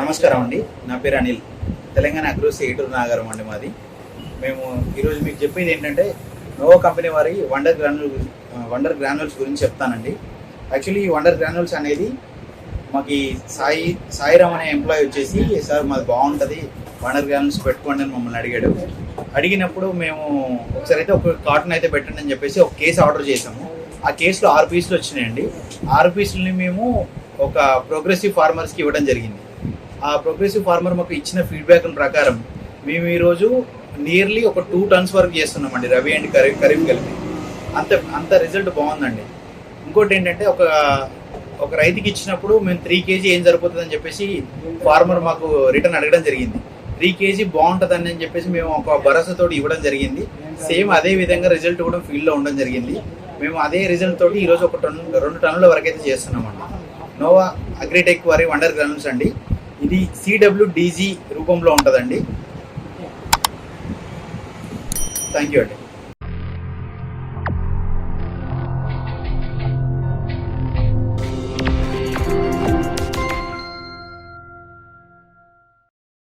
నమస్కారం అండి. నా పేరు అనిల్. తెలంగాణ అగ్రోసి ఏటూరు నాగారం అండి మాది. మేము ఈరోజు మీకు చెప్పేది ఏంటంటే నోవా కంపెనీ వారి వండర్ గ్రాన్యూల్స్ గురించి చెప్తానండి. యాక్చువల్లీ ఈ వండర్ గ్రాన్యూల్స్ అనేది మాకు సాయిరామ్ అనే ఎంప్లాయీ వచ్చేసి, సార్ మాది బాగుంటుంది వండర్ గ్రాన్యూల్స్ పెట్టుకోండి అని మమ్మల్ని అడిగాడు. అడిగినప్పుడు మేము ఒకసారి అయితే ఒక కాటన్ అయితే పెట్టండి అని చెప్పేసి ఒక కేసు ఆర్డర్ చేసాము. ఆ కేసులో 6 పీసులు వచ్చినాయండి. 6 పీసులని మేము ఒక ప్రోగ్రెసివ్ ఫార్మర్స్కి ఇవ్వడం జరిగింది. ఆ ప్రోగ్రెసివ్ ఫార్మర్ మాకు ఇచ్చిన ఫీడ్బ్యాక్ ప్రకారం మేము ఈరోజు నియర్లీ ఒక 2 టన్స్ వరకు చేస్తున్నామండి, రవి అండ్ ఖరీఫ్ కలిపి. అంత రిజల్ట్ బాగుందండి. ఇంకోటి ఏంటంటే ఒక రైతుకి ఇచ్చినప్పుడు మేము 3 kg ఏం సరిపోతుందని చెప్పేసి ఫార్మర్ మాకు రిటర్న్ అడగడం జరిగింది. 3 kg బాగుంటుందని అని చెప్పేసి మేము ఒక భరోసాతో ఇవ్వడం జరిగింది. సేమ్ అదే విధంగా రిజల్ట్ కూడా ఫీల్డ్లో ఉండడం జరిగింది. మేము అదే రిజల్ట్ తోటి ఈరోజు ఒక 2 టన్నుల వరకు అయితే చేస్తున్నామండి. నోవా అగ్రిటెక్ వారి వండర్ గ్రాన్యూల్స్ అండి. ఇది CWDG రూపంలో ఉంటుందండి. థ్యాంక్ యూ అండి.